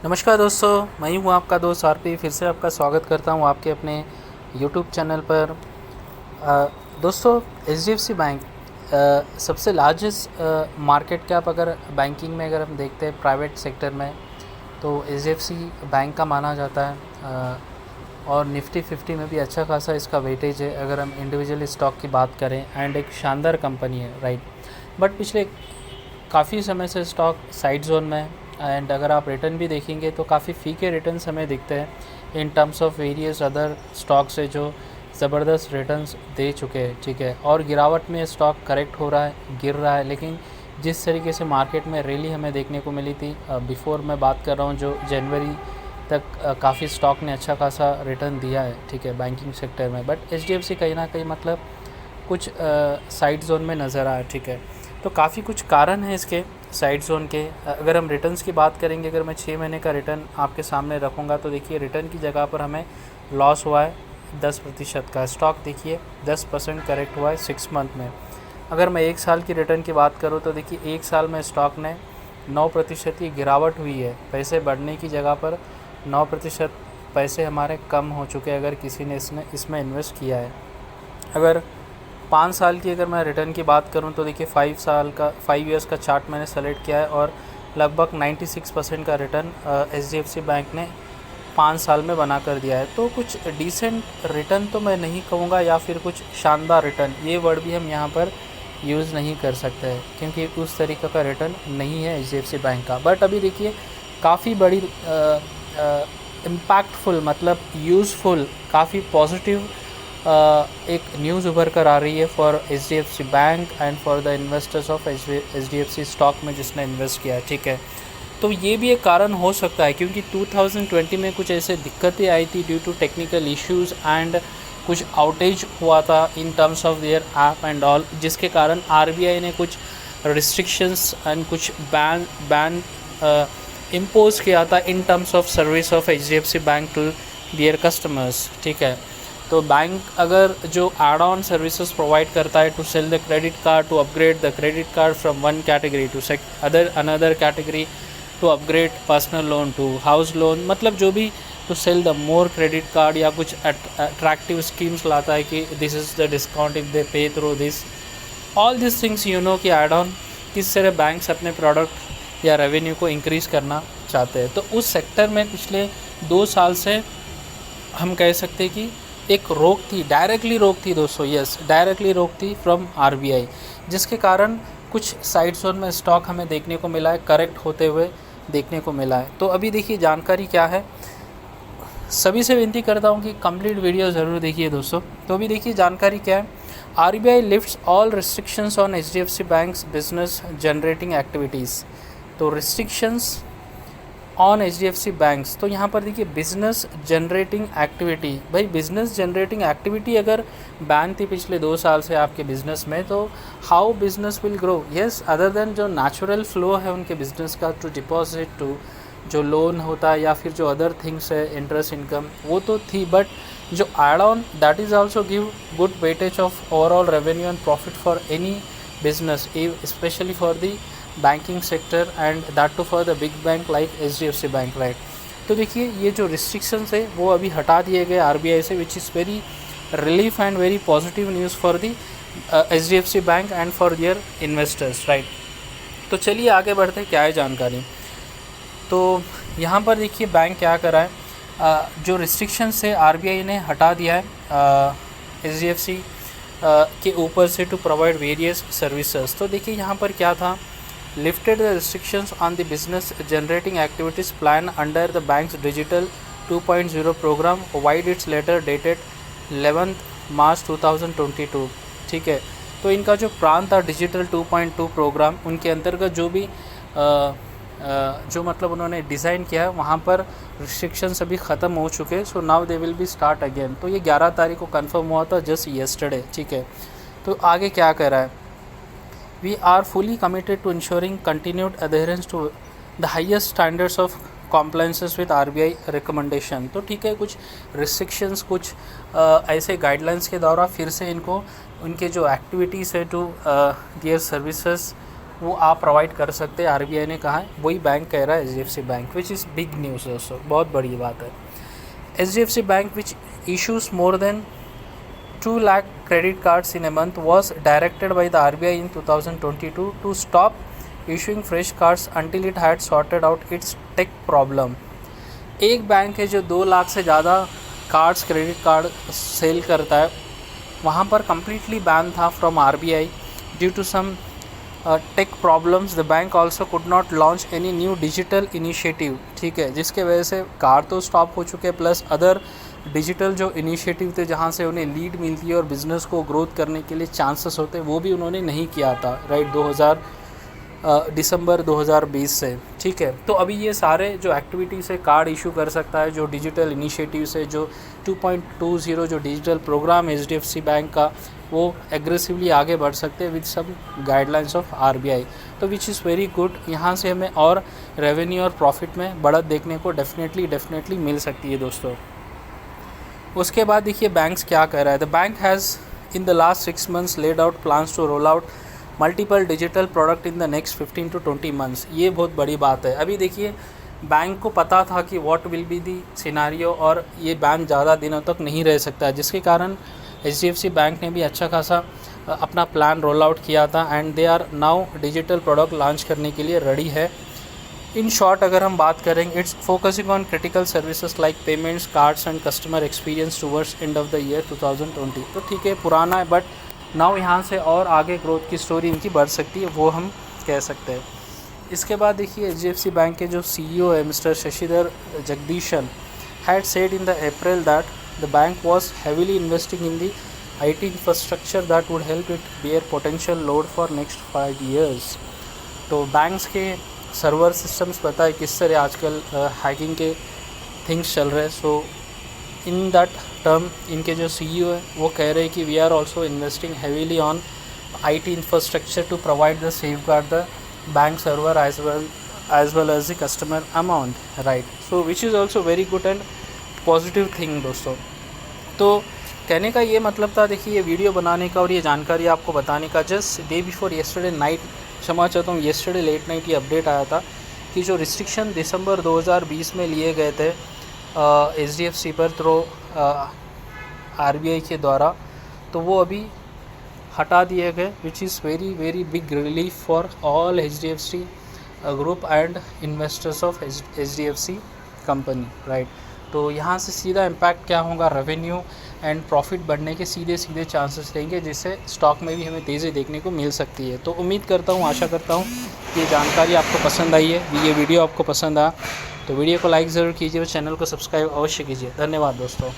नमस्कार दोस्तों, मैं हूँ आपका दोस्त आरपी। फिर से आपका स्वागत करता हूँ आपके अपने यूट्यूब चैनल पर। दोस्तों, एचडीएफसी बैंक सबसे लार्जेस्ट मार्केट कैप अगर बैंकिंग में अगर हम देखते हैं प्राइवेट सेक्टर में, तो एचडीएफसी बैंक का माना जाता है। और निफ्टी 50 में भी अच्छा खासा इसका वेटेज है अगर हम इंडिविजुअल स्टॉक की बात करें। एंड एक शानदार कंपनी है, राइट। बट पिछले काफ़ी समय से स्टॉक साइड जोन में है। एंड अगर आप रिटर्न भी देखेंगे तो काफ़ी फीके रिटर्न्स हमें दिखते हैं इन terms of various other stock से जो ज़बरदस्त रिटर्न्स दे चुके हैं, ठीक है। और गिरावट में स्टॉक करेक्ट हो रहा है, गिर रहा है, लेकिन जिस तरीके से मार्केट में रैली हमें देखने को मिली थी बिफोर मैं बात कर रहा हूँ, जो जनवरी तक काफ़ी स्टॉक ने अच्छा खासा रिटर्न दिया है, ठीक है, बैंकिंग सेक्टर में। बट एचडीएफसी कहीं ना कहीं मतलब कुछ साइड जोन में नज़र आया, ठीक है। तो काफ़ी कुछ कारण है इसके साइड जोन के। अगर हम रिटर्न्स की बात करेंगे, अगर मैं 6 महीने का रिटर्न आपके सामने रखूँगा तो देखिए रिटर्न की जगह पर हमें लॉस हुआ है 10% का। स्टॉक देखिए 10% करेक्ट हुआ है 6 मंथ में। अगर मैं 1 साल की रिटर्न की बात करूँ तो देखिए 1 साल में स्टॉक ने 9% की गिरावट हुई है। पैसे बढ़ने की जगह पर 9% पैसे हमारे कम हो चुके हैं अगर किसी ने इसमें इन्वेस्ट किया है। अगर 5 साल की अगर मैं रिटर्न की बात करूं तो देखिए 5 ईयर्स का चार्ट मैंने सेलेक्ट किया है और लगभग 96% का रिटर्न एचडीएफसी बैंक ने 5 साल में बना कर दिया है। तो कुछ डिसेंट रिटर्न तो मैं नहीं कहूँगा, या फिर कुछ शानदार रिटर्न, ये वर्ड भी हम यहाँ पर यूज़ नहीं कर सकते हैं क्योंकि उस तरीक़े का रिटर्न नहीं है एचडीएफसी बैंक का। बट अभी देखिए काफ़ी बड़ी इम्पैक्टफुल मतलब यूज़फुल, काफ़ी पॉजिटिव एक न्यूज़ उभर कर आ रही है for HDFC bank and for the investors of HDFC stock में जिसने इन्वेस्ट किया है, ठीक है। तो ये भी एक कारण हो सकता है क्योंकि 2020 में कुछ ऐसे दिक्कतें आई थी due to technical issues and कुछ आउटेज हुआ था in terms of their app and all, जिसके कारण आरबीआई ने कुछ रिस्ट्रिक्शंस एंड कुछ बैन इम्पोज किया था in terms of service of HDFC bank to their customers, ठीक है। तो बैंक अगर जो एड ऑन सर्विसेज प्रोवाइड करता है to sell the credit card, to upgrade the credit card from one category to another category, to upgrade personal loan to house loan, मतलब जो भी to sell the more credit card या कुछ attractive schemes लाता है कि this is the discount if they pay through this, all this things you know कि add on किस तरह बैंक्स अपने प्रोडक्ट या रेवेन्यू को इंक्रीज़ करना चाहते हैं। तो उस सेक्टर में पिछले 2 साल से हम कह सकते हैं कि एक रोक थी, डायरेक्टली रोक थी दोस्तों, यस डायरेक्टली रोक थी फ्रॉम आरबीआई, जिसके कारण कुछ साइड जोन में स्टॉक हमें देखने को मिला है, करेक्ट होते हुए देखने को मिला है। तो अभी देखिए जानकारी क्या है, सभी से विनती करता हूँ कि कंप्लीट वीडियो ज़रूर देखिए दोस्तों। तो अभी देखिए जानकारी क्या है, RBI lifts all restrictions on HDFC banks business generating activities. तो रिस्ट्रिक्शंस ऑन एचडीएफसी बैंक्स, तो यहाँ पर देखिए बिजनेस जनरेटिंग एक्टिविटी, भाई बिजनेस जनरेटिंग एक्टिविटी अगर बैन थी पिछले 2 साल से आपके बिजनेस में, तो how business will grow, yes other than जो नेचुरल फ्लो है उनके बिजनेस का टू डिपॉजिट, टू जो लोन होता है या फिर जो अदर थिंग्स है इंटरेस्ट इनकम, वो तो थी। बट जो add on that is also give good weightage of overall revenue and profit for any business, specially for the banking sector and that too for the big bank like HDFC bank, right. तो देखिए ये जो restrictions है वो अभी हटा दिए गए आरबीआई से, which is very relief and very positive news for the HDFC bank and for their investors, right. तो चलिए आगे बढ़ते क्या है जानकारी। तो यहाँ पर देखिए बैंक क्या करा है, जो रिस्ट्रिक्शंस है आरबीआई ने हटा दिया है एचडीएफसी के ऊपर से टू प्रोवाइड वेरियस सर्विसेज। तो देखिए यहाँ पर क्या था, lifted the restrictions on the business generating activities plan under the bank's digital 2.0 program, wide its letter dated 11th March 2022, ठीक है। तो इनका जो प्लान था डिजिटल 2.2 प्रोग्राम, उनके अंतर्गत जो भी जो मतलब उन्होंने डिज़ाइन किया है वहाँ पर रिस्ट्रिक्शंस अभी ख़त्म हो चुके हैं। So now they will be start again. तो ये 11 तारीख को कंफर्म हुआ था, जस्ट येस्टरडे, ठीक है। तो आगे क्या कह रहा है, we are fully committed to ensuring continued adherence to the highest standards of compliances with RBI recommendation। तो ठीक है, कुछ restrictions, कुछ ऐसे guidelines के द्वारा फिर से इनको उनके जो activities है to their services वो आप प्रोवाइड कर सकते हैं, आरबीआई ने कहा है, वही बैंक कह रहा है HDFC bank, which is big news दोस्तों, बहुत बड़ी बात है। HDFC bank which issues more than 2 lakh credit cards in a month was directed by the RBI in 2022 to stop issuing fresh cards until it had sorted out its tech problem। एक bank है जो 2 लाख से ज़्यादा cards, credit card cell करता है, वहाँ पर completely ban था from RBI due to some tech problems. The bank also could not launch any new digital initiative, ठीक है, जिसके वजह से कार्ड तो स्टॉप हो चुके हैं, प्लस अदर डिजिटल जो इनिशिएटिव थे जहाँ से उन्हें लीड मिलती है और बिज़नेस को ग्रोथ करने के लिए चांसेस होते हैं, वो भी उन्होंने नहीं किया था, राइट, दिसंबर 2020 से, ठीक है। तो अभी ये सारे जो एक्टिविटीज़ है कार्ड इशू कर सकता है, जो डिजिटल इनिशिएटिव्स है, जो 2.20 जो डिजिटल प्रोग्राम एचडीएफसी बैंक का, वो एग्रेसिवली आगे बढ़ सकते हैं विद सब गाइडलाइंस ऑफ आरबीआई, तो विच इज़ वेरी गुड। यहाँ से हमें और रेवेन्यू और प्रॉफिट में बढ़त देखने को डेफिनेटली मिल सकती है दोस्तों। उसके बाद देखिए बैंक्स क्या कर रहा है। The bank has in the last 6 months laid out plans to roll out multiple digital product in the next 15 to 20 months। ये बहुत बड़ी बात है। अभी देखिए बैंक को पता था कि what will be the scenario, और ये बैन ज़्यादा दिनों तक नहीं रह सकता, जिसके कारण एचडीएफसी बैंक ने भी अच्छा खासा अपना प्लान रोल आउट किया था, and they are now digital product launch करने के लिए रेडी है। इन शॉर्ट अगर हम बात करें, it's focusing on critical services like payments, cards and customer experience towards end of the year 2020। तो ठीक है, पुराना है, बट नाउ यहाँ से और आगे ग्रोथ की स्टोरी इनकी बढ़ सकती है, वो हम कह सकते हैं। इसके बाद देखिए एचडीएफसी बैंक के जो सीईओ है mister Sashidhar Jagdishan had said in the April that the bank was heavily investing in the IT infrastructure that would help it bear potential load for next 5 years। तो बैंक्स के सर्वर सिस्टम्स पता है किस तरह आजकल हैकिंग के things चल रहे हैं, सो इन दैट टर्म इनके जो सीईओ है वो कह रहे हैं कि we are also investing heavily on IT infrastructure to provide the safeguard the bank server as well as the customer amount, right, so which is also very good and positive thing दोस्तों। तो कहने का ये मतलब था, देखिए ये video बनाने का और ये जानकारी आपको बताने का, just day before yesterday night, क्षमा चाहता हूँ, येस्टरडे लेट नाइट ये अपडेट आया था कि जो रिस्ट्रिक्शन दिसंबर 2020 में लिए गए थे एचडीएफसी पर थ्रू आरबीआई के द्वारा, तो वो अभी हटा दिए गए, which is very big relief for all HDFC group and investors of HDFC company, right. तो यहाँ से सीधा इम्पैक्ट क्या होगा, रेवेन्यू एंड प्रॉफिट बढ़ने के सीधे चांसेस रहेंगे, जिससे स्टॉक में भी हमें तेज़ी देखने को मिल सकती है। तो उम्मीद करता हूँ, आशा करता हूँ कि ये जानकारी आपको पसंद आई है, ये वीडियो आपको पसंद आया तो वीडियो को लाइक ज़रूर कीजिए और चैनल को सब्सक्राइब अवश्य कीजिए। धन्यवाद दोस्तों।